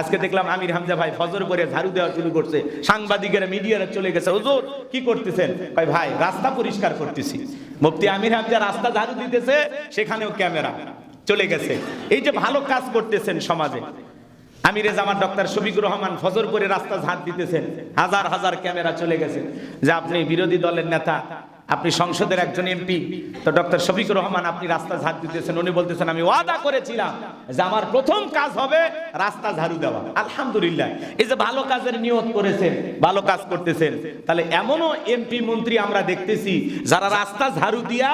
আজকে দেখলাম আমির হামজা ভাই ফজর করে ঝাড়ু দেওয়া শুরু করছে, সাংবাদিকেরা মিডিয়ারা চলে গেছে, হুজুর কি করতেছেন? ভাই ভাই রাস্তা পরিষ্কার করতেছি। মুফতি আমির হামজা রাস্তা ঝাড়ু দিতেছে, সেখানেও ক্যামেরা চলে গেছে। এই যে ভালো কাজ করতেছেন সমাজে। আমিরে জামাত ডক্টর শফিকুর রহমান ফজর করে রাস্তা ঝাড় দিতেছেন, হাজার হাজার ক্যামেরা চলে গেছে যে আপনি বিরোধী দলের নেতা, আপনি সংসদের একজন এমপি, তো ডক্টর শফিকুর রহমান আপনি রাস্তা ঝাড় দিতেছেন। উনি বলতেছেন আমি ওয়াদা করেছিলাম যে আমার প্রথম কাজ হবে রাস্তা ঝাড়ু দেওয়া। আলহামদুলিল্লাহ, এই যে ভালো কাজের নিয়ত করেছেন, ভালো কাজ করতেছেন, তাহলে এমনও এমপি মন্ত্রী আমরা দেখতেছি যারা রাস্তা ঝাড়ু দিয়া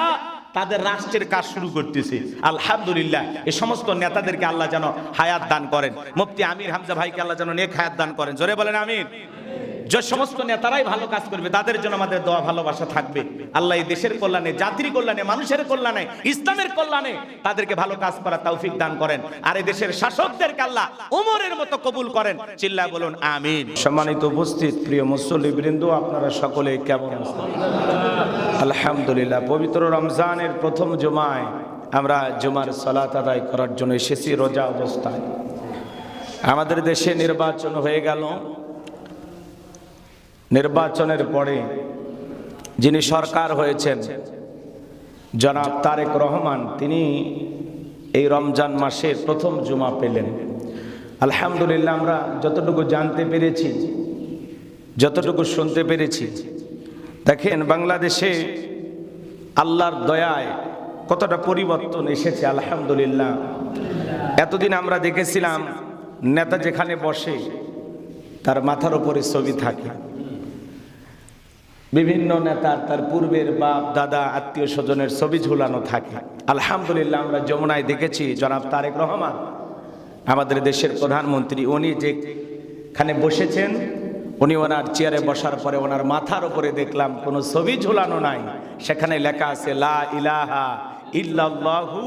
তাদের রাষ্ট্রের কাজ শুরু করতেছে। আলহামদুলিল্লাহ, এই সমস্ত নেতাদেরকে আল্লাহ যেন হায়াত দান করেন। মুফতি আমির হামজা ভাইকে আল্লাহ যেন নেক হায়াত দান করেন। জোরে বলেন আমিন। যে সমস্ত নেতারাই ভালো কাজ করবে তাদের জন্য আমাদের দোয়া ভালোবাসা থাকবে। আল্লাহ এই দেশের কল্যাণে, জাতির কল্যাণে, মানুষের কল্যাণে, ইসলামের কল্যাণে তাদেরকে ভালো কাজ করার তৌফিক দান করেন। আর এই দেশের শাসকদেরকে আল্লাহ ওমরের মতো কবুল করেন। চিল্লায় বলুন আমিন। সম্মানিত উপস্থিত প্রিয় মুসল্লিবৃন্দ, আপনারা সকলে কেমন আছেন? আলহামদুলিল্লাহ, পবিত্র রমজানের প্রথম জুমায় আমরা জুমার সালাত আদায় করার জন্য এসেছি রোজা অবস্থায়। আমাদের দেশে নির্বাচন হয়ে গেল। নির্বাচনের পরে যিনি সরকার হয়েছেন জনাব তারেক রহমান, তিনি এই রমজান মাসের প্রথম জুমা পেলেন। আলহামদুলিল্লাহ, আমরা যতটুকু জানতে পেরেছি, যতটুকু শুনতে পেরেছি, দেখেন বাংলাদেশে আল্লাহর দয়ায় কতটা পরিবর্তন এসেছে। আলহামদুলিল্লাহ, এতদিন আমরা দেখেছিলাম নেতা যেখানে বসে তার মাথার উপরে ছবি থাকে। বিভিন্ন নেতার তার পূর্বের বাপ দাদা আত্মীয় স্বজনের ছবি ঝুলানো থাকে। আলহামদুলিল্লাহ, আমরা যমুনায় দেখেছি জনাব তারেক রহমান আমাদের দেশের প্রধানমন্ত্রী, উনি যেখানে বসেছেন, উনি ওনার চেয়ারে বসার পরে ওনার মাথার উপরে দেখলাম কোনো ছবি ঝুলানো নাই, সেখানে লেখা আছে লা ইলাহা ইল্লাল্লাহু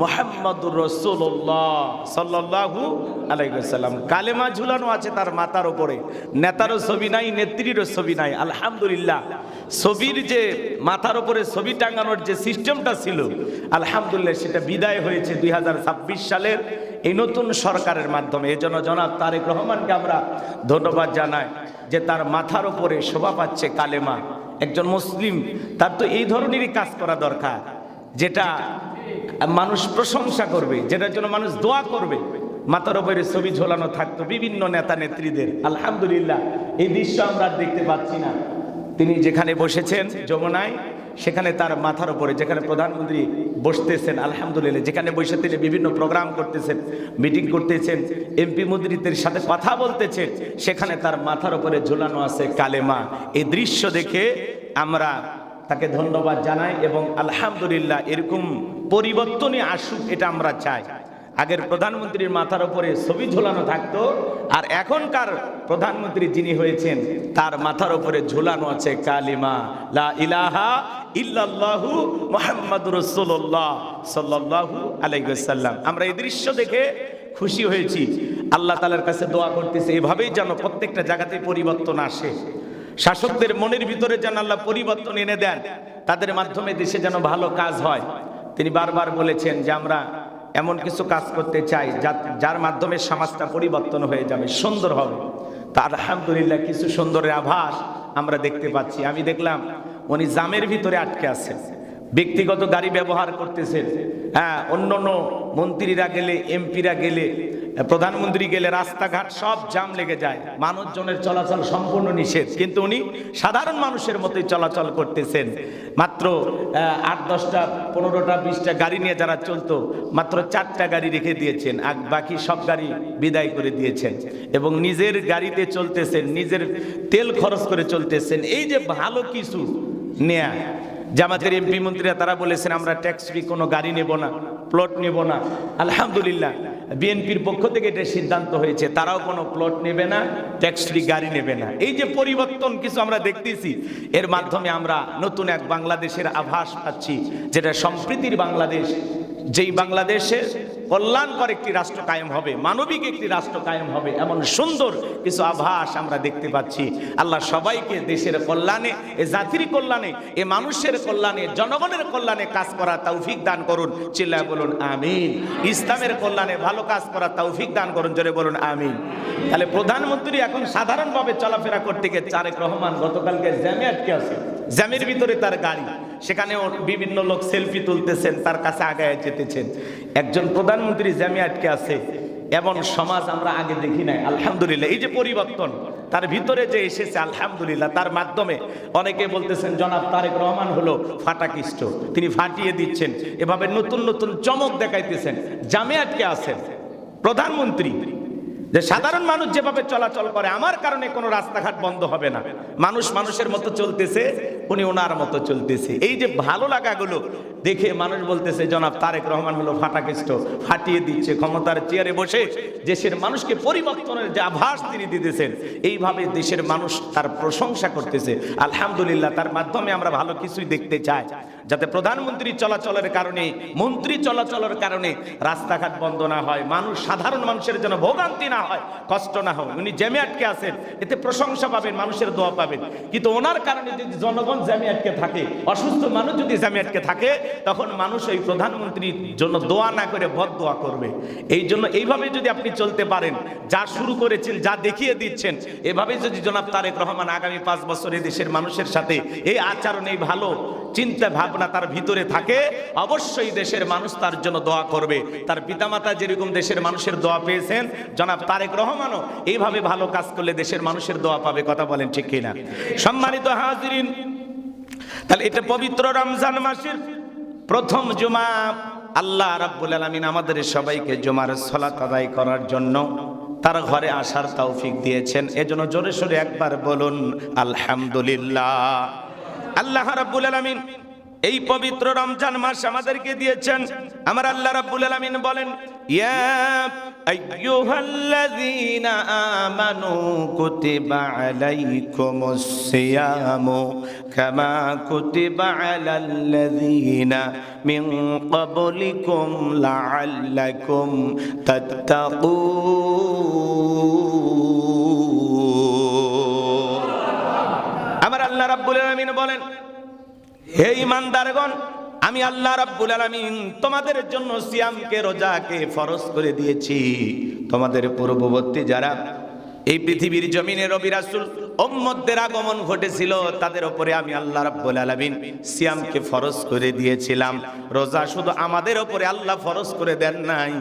মুহাম্মাদুর রাসূলুল্লাহ সাল্লাল্লাহু আলাইহি ওয়াসাল্লাম। কালেমা ঝুলানো আছে তার মাথার উপরে। নেতারও ছবি নাই, নেত্রীরও ছবি নাই। আলহামদুলিল্লাহ, ছবির যে মাথার উপরে ছবি টাঙানোর যে সিস্টেমটা ছিল, আলহামদুলিল্লাহ সেটা বিদায় হয়েছে 2026 সালের এই নতুন সরকারের মাধ্যমে। এজন্য জনাব তারেক রহমানকে আমরা ধন্যবাদ জানাই যে তার মাথার উপরে শোভা পাচ্ছে কালেমা। একজন মুসলিম তার তো এই ধরনেরই কাজ করা দরকার, যেটা মানুষ প্রশংসা করবে, যেটার জন্য মানুষ দোয়া করবে। মাথার উপরে ছবি ঝোলানো থাকতো বিভিন্ন নেতা নেত্রীদের। আলহামদুলিল্লাহ, এই দৃশ্য আমরা দেখতে পাচ্ছি না। তিনি যেখানে বসেছেন যমুনায়, সেখানে তার মাথার উপরে, যেখানে প্রধানমন্ত্রী বসতেছেন, আলহামদুলিল্লাহ যেখানে বসে তিনি বিভিন্ন প্রোগ্রাম করতেছেন, মিটিং করতেছেন, এমপি মন্ত্রীদের সাথে কথা বলতেছেন, সেখানে তার মাথার উপরে ঝুলানো আছে কালেমা। এই দৃশ্য দেখে আমরা তাকে ধন্যবাদ জানাই এবং আলহামদুলিল্লাহ এরকম পরিবর্তনই আসুক, এটা আমরা চাই। আগের প্রধানমন্ত্রীর মাথার উপরে ছবি ঝুলানো থাকতো, আর এখনকার প্রধানমন্ত্রী যিনি হয়েছেন তার মাথার উপরে ঝুলানো আছে কালিমা লা ইলাহা ইল্লাল্লাহু মুহাম্মাদুর রাসূলুল্লাহ সাল্লাল্লাহু আলাইহি ওয়াসাল্লাম। আমরা এই দৃশ্য দেখে খুশি হয়েছি। আল্লাহ তাআলার কাছে দোয়া করতেছি এভাবেই যেন প্রত্যেকটা জায়গাতে পরিবর্তন আসে। শাসকদের মনের ভিতরে যেন আল্লাহ পরিবর্তন এনে দেন, তাদের মাধ্যমে দেশে যেন ভালো কাজ হয়। তিনি বারবার বলেছেন যে আমরা এমন কিছু কাজ করতে চাই যার মাধ্যমে সমাজটা পরিবর্তন হয়ে যাবে, সুন্দর হবে। তা আলহামদুলিল্লাহ কিছু সুন্দরের আভাস আমরা দেখতে পাচ্ছি। আমি দেখলাম উনি জামের ভিতরে আটকে আছেন, ব্যক্তিগত গাড়ি ব্যবহার করতেছেন। হ্যাঁ, অন্য মন্ত্রীরা গেলে, এমপিরা গেলে, প্রধানমন্ত্রী গেলে রাস্তাঘাট সব জাম লেগে যায়, মানুষজনের চলাচল সম্পূর্ণ নিষেধ, কিন্তু উনি সাধারণ মানুষের মতোই চলাচল করতেছেন। মাত্র 8-10টা 15টা 20টা গাড়ি নিয়ে যারা চলতো, মাত্র 4টা গাড়ি রেখে দিয়েছেন, আর বাকি সব গাড়ি বিদায় করে দিয়েছেন এবং নিজের গাড়িতে চলতেছেন, নিজের তেল খরচ করে চলতেছেন। এই যে ভালো কিছু নেয়া, জামাতের এমপি মন্ত্রীরা তারা বলেছেন আমরা ট্যাক্স ফ্রি কোনো গাড়ি নেব না, প্লট নেব না। আলহামদুলিল্লাহ বিএনপির পক্ষ থেকে এটা সিদ্ধান্ত হয়েছে, তারাও কোনো প্লট নেবে না, ট্যাক্স ফ্রি গাড়ি নেবে না। এই যে পরিবর্তন কিছু আমরা দেখতেছি, এর মাধ্যমে আমরা নতুন এক বাংলাদেশের আভাস পাচ্ছি, যেটা সম্প্রীতির বাংলাদেশ, যেই বাংলাদেশে কল্যাণকর একটি রাষ্ট্র কায়েম হবে, মানবিক একটি রাষ্ট্র কায়েম হবে, এমন সুন্দর কিছু আভাস আমরা দেখতে পাচ্ছি। আল্লাহ সবাইকে দেশের কল্যাণে, এ জাতির কল্যাণে, এ মানুষের কল্যাণে, জনগণের কল্যাণে কাজ করার তৌফিক দান করুন। চিল্লায় বলুন আমিন। ইসলামের কল্যাণে ভালো কাজ করার তৌফিক দান করুন, জোরে বলুন আমিন। তাহলে প্রধানমন্ত্রী এখন সাধারণভাবে চলাফেরা করতে গিয়ে তারেক রহমান গতকালকে জ্যামে আটকে আছে, জ্যামের ভিতরে তার গাড়ি, সেখানেও বিভিন্ন লোক সেলফি তুলতেছেন, তার কাছে আগায় যেতেছেন। একজন প্রধানমন্ত্রী জ্যামে আটকে আছে, এমন সমাজ আমরা আগে দেখি নাই। আলহামদুলিল্লাহ, এই যে পরিবর্তন তার ভিতরে যে এসেছে, আলহামদুলিল্লাহ। তার মাধ্যমে অনেকে বলতেছেন জনাব তারেক রহমান হলো ফাটাকিষ্ট, তিনি ফাটিয়ে দিচ্ছেন, এভাবে নতুন নতুন চমক দেখাইতেছেন। জামে আটকে আছেন প্রধানমন্ত্রী, যে সাধারণ মানুষ যেভাবে চলাচল করে, আমার কারণে কোনো রাস্তাঘাট বন্ধ হবে না, মানুষ মানুষের মতো চলতেছে, উনি ওনার মতো চলতেছে। এই যে ভালো লাগাগুলো দেখে মানুষ বলতেছে জনাব তারেক রহমান হলো ফাটাকেষ্ট, ফাটিয়ে দিচ্ছে, ক্ষমতার চেয়ারে বসে দেশের মানুষকে পরিবর্তনের যে আভাস তিনি দিতেছেন, এইভাবে দেশের মানুষ তার প্রশংসা করতেছে। আলহামদুলিল্লাহ, তার মাধ্যমে আমরা ভালো কিছুই দেখতে চাই, যাতে প্রধানমন্ত্রী চলাচলের কারণে, মন্ত্রী চলাচলের কারণে রাস্তাঘাট বন্ধ না হয়, মানুষ, সাধারণ মানুষের যেন ভোগান্তি না হয়, কষ্ট না হয়। উনি জ্যামে আটকে আছেন, এতে প্রশংসা পাবেন, মানুষের দোয়া পাবেন। কিন্তু ওনার কারণে যদি জনগণ জ্যামে আটকে থাকে, অসুস্থ মানুষ যদি জ্যামে আটকে থাকে, তখন মানুষ ওই প্রধানমন্ত্রীর জন্য দোয়া না করে বদদোয়া করবে। এই জন্য এইভাবে যদি আপনি চলতে পারেন, যা শুরু করেছেন, যা দেখিয়ে দিচ্ছেন, এভাবে যদি জনাব তারেক রহমান আগামী 5 বছরে দেশের মানুষের সাথে এই আচরণ, এই ভালো চিন্তা ভাবনা তার ভিতরে থাকে, অবশ্যই দেশের মানুষ তার জন্য দোয়া করবে। তার পিতামাতা যেরকম দেশের মানুষের দোয়া পেয়েছেন, জনাব তারেক রহমানও এইভাবে ভালো কাজ করলে দেশের মানুষের দোয়া পাবে। কথা বলেন ঠিক কিনা? সম্মানিত হাজিরিন, তাহলে এটা পবিত্র রমজান মাসের প্রথম জুমা। আল্লাহ রাব্বুল আলামিন আমাদের সবাইকে জুমার সালাত আদায় করার জন্য তার ঘরে আসার তৌফিক দিয়েছেন। এজন্য জোরে সোরে একবার বলুন আলহামদুলিল্লাহ। আল্লাহ রাব্বুল আলামিন এই পবিত্র রমজান মাস আমাদেরকে দিয়েছেন। আমার আল্লাহ রাব্বুল আলামিন বলেন, ইয়া আইয়ুহাল্লাযীনা আমানু কুতিবা আলাইকুমুস সিয়ামু কামা কুতিবা আলাল্লাযীনা মিন ক্বাবলিকুম লাআল্লাকুম তাত্তাকুন। আমার আল্লাহ রাব্বুল আলামিন বলেন, হে ঈমানদারগণ, আমি আল্লাহ রাব্বুল আলামিন তোমাদের জন্য সিয়ামকে, রোজাকে ফরজ করে দিয়েছি। তোমাদের পূর্ববর্তী যারা এই পৃথিবীর জমিনে নবী রাসূল উম্মতদের আগমন ঘটেছিল, তাদের উপরে আমি আল্লাহ রাব্বুল আলামিন সিয়ামকে ফরজ করে দিয়েছিলাম। রোজা শুধু আমাদের উপরে আল্লাহ ফরজ করে দেন নাই,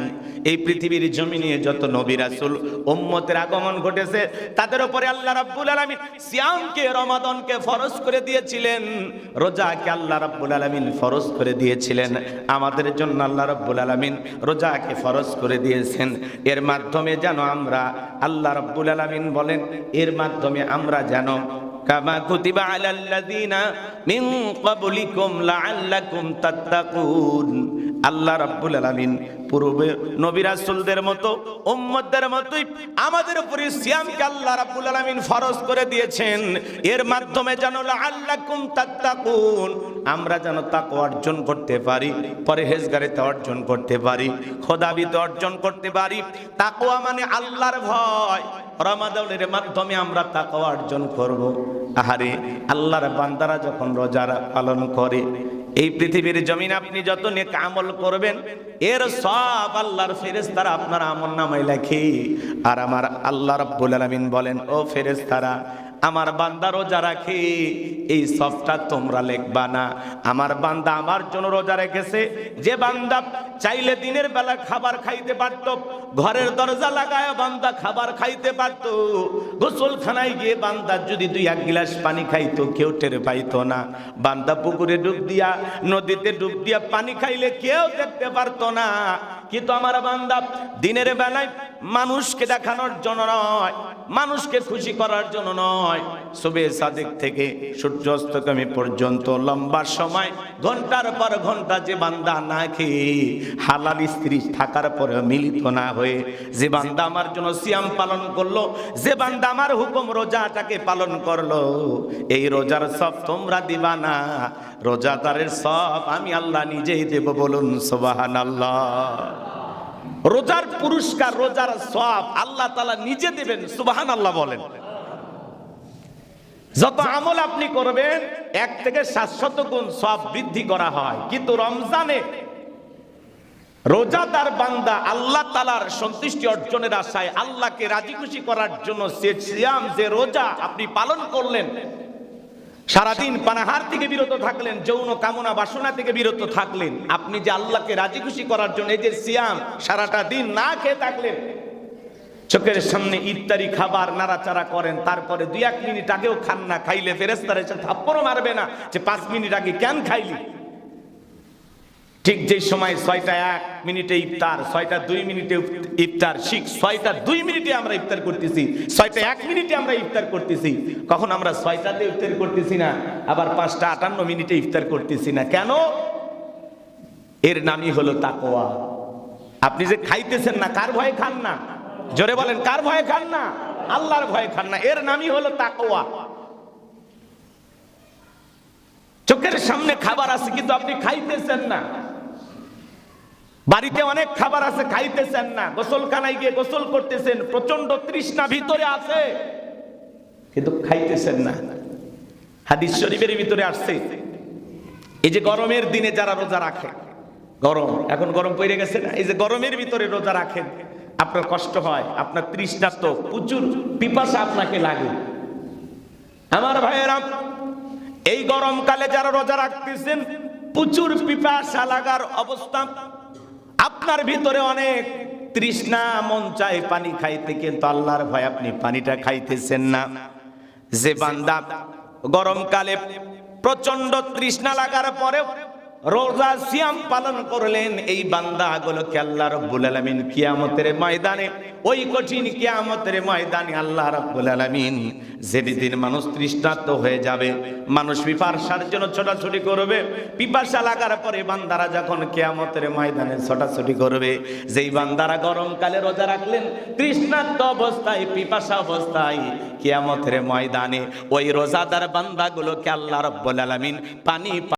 এই পৃথিবীর জমিনে যত নবী রাসূল উম্মতের আগমন ঘটেছে, তাদের উপরে আল্লাহ রাব্বুল আলামিন সিয়ামকে, রমাদানকে ফরজ করে দিয়েছিলেন, রোজাকে আল্লাহ রাব্বুল আলামিন ফরজ করে দিয়েছিলেন। আমাদের জন্য আল্লাহ রাব্বুল আলামিন রোজাকে ফরজ করে দিয়েছেন। এর মাধ্যমে যেন আমরা, আল্লাহ রাব্বুল আলামিন বলেন, এর মাধ্যমে আমরা যেন কামা কুতিবা আলাল্লাযীনা মিন ক্বাবলিকুম লাআল্লাকুম তাত্তাকুন। আল্লাহ রাব্বুল আলামিন পূর্বে নবী রাসূলদের মতো, উম্মতদের মতোই আমাদের উপরে সিয়ামকে আল্লাহ রাব্বুল আলামিন ফরজ করে দিয়েছেন। এর মাধ্যমে যেন লাআল্লাকুম তাত্তাকুন, আমরা যেন তাকওয়া অর্জন করতে পারি, পরহেজগারিতা অর্জন করতে পারি, খোদাবিতে অর্জন করতে পারি। তাকওয়া মানে আল্লাহর ভয়। রমাদানের মাধ্যমে আমরা তাকওয়া অর্জন করব। আহারে, আল্লাহর বান্দারা যখন রোজা পালন করে, এই পৃথিবীর জমিনে আপনি যত নেক আমল করবেন, এর সব আল্লাহর ফেরেশতারা আপনার আমলনামায় লেখে। আর আমার আল্লাহ রাব্বুল আলামিন বলেন, ও ফেরেশতারা, আমার বান্দা রোজা রাখে, এই সবটা তোমরা লিখবা না। আমার বান্দা আমার জন্য রোজা রেখেছে। যে বান্দা চাইলে দিনের বেলা খাবার খাইতে পারত, ঘরের দরজা লাগায় বান্দা খাবার খাইতে পারত, গোসলখানায় গিয়ে বান্দা যদি 2-1 গ্লাস পানি খাইতো, কেউ টের পাইতো না। বান্দা পুকুরে ডুব দিয়া, নদীতে ডুব দিয়া পানি খাইলে কেউ দেখতে পারতো না। কিন্তু আমার বান্দা দিনের বেলায় মানুষকে দেখানোর জন্য নয়, মানুষকে খুশি করার জন্য নয়, সুবে সাদিক থেকে সূর্যাস্তগামী পর্যন্ত লম্বা সময়, ঘন্টার পর ঘন্টা যে বান্দা না খেয়ে, হালাল স্ত্রী থাকার পরে মিলিত না হয়ে, যে বান্দা আমার জন্য সিয়াম পালন করলো, যে বান্দা আমার হুকুম রোজাটাকে পালন করলো, এই রোজার সব তোমরা দিবা না, রোজাদারের সব আমি আল্লাহ নিজেই দেব। বলুন সুবহানাল্লাহ। রোজার পুরস্কার, রোজার সওয়াব আল্লাহ তাআলা নিজে দিবেন। সুবহানাল্লাহ বলেন। যত আমল আপনি করবেন 1 থেকে 700 গুণ সওয়াব বৃদ্ধি করা হয়। কিন্তু রমজানে রোজাদার বান্দা আল্লাহ তাআলার সন্তুষ্টি অর্জনের আশায়, আল্লাহকে রাজি খুশি করার জন্য সে সিয়াম, যে রোজা আপনি পালন করলেন, সারাদিন পানাহার থেকে বিরত থাকলেন, যৌন কামনা বাসনা থেকে বিরত থাকলেন, আপনি যে আল্লাহকে রাজি খুশি করার জন্য এই যে সিয়াম, সারাটা দিন না খেয়ে থাকলেন, চোখের সামনে ইফতারি খাবার নাড়াচাড়া করেন, তারপরে 2-1 মিনিট আগেও খান না, খাইলে ফেরেশতারা এসে থাপ্পড়ও মারবে না যে 5 মিনিট আগে কেন খাইলি। ঠিক যে সময় 6টা 1 মিনিটে ইফতার, 6টা 2 মিনিটে ইফতার, ঠিক 6টা 2 মিনিটে আমরা ইফতার করতেছি, 6টা 1 মিনিটে আমরা ইফতার করতেছি। কখন আমরা 6টাতে ইফতার করতেছি না, আবার 5টা 58 মিনিটে ইফতার করতেছি না, কেন? এর নামই হলো তাকওয়া। আপনি যে খাইতেছেন না, কার ভয়ে খান না? জোরে বলেন, কার ভয়ে খান না? আল্লাহর ভয়ে খান না। এর নামই হলো তাকওয়া। চোখের সামনে খাবার আছে কিন্তু আপনি খাইতেছেন না, বাড়িতে অনেক খাবার আছে খাইতেছেন না, গোসলখানায় গিয়ে গোসল করতেছেন, প্রচন্ড তৃষ্ণা ভিতরে আছে কিন্তু খাইতেছেন না। হাদিস শরীফের ভিতরে আসছে, এই যে গরমের দিনে যারা রোজা রাখে, গরম এখন গরম পড়ে গেছে না, এই যে গরমের ভিতরে রোজা রাখেন, আপনার কষ্ট হয়, আপনার তৃষ্ণার্ত, প্রচুর পিপাসা আপনাকে লাগে। আমার ভাইয়েরা, এই গরমকালে যারা রোজা রাখতেছেন, প্রচুর পিপাসা লাগার অবস্থা, আপনার ভিতরে অনেক তৃষ্ণা, মন চায় পানি খাইতে, কিন্তু আল্লাহর ভয় আপনি পানিটা খাইতেছেন না। যে বান্দা গরমকালে প্রচন্ড তৃষ্ণা লাগার পরে রোজা সিয়াম পালন করলেন, এই বান্দাগুলোকে আল্লাহ রাব্বুল আলামিন কিয়ামতের ময়দানে, ওই কঠিন কিয়ামতের ময়দানে আল্লাহ রাব্বুল আলামিন যেদিন মানুষ তৃষ্ণার্ত হয়ে যাবে, মানুষ পিপাসার জন্য ছোটাছুটি করবে, পিপাসা লাগার পরে বান্দারা যখন কিয়ামতের ময়দানে ছোটাছুটি করবে, যেই বান্দারা গরমকালে রোজা রাখলেন, তৃষ্ণার্ত অবস্থায়, পিপাসা অবস্থায়, কিয়ামতের ময়দানে ওই রোজাদার বান্দাগুলোকে আল্লাহ রাব্বুল আলামিন পানি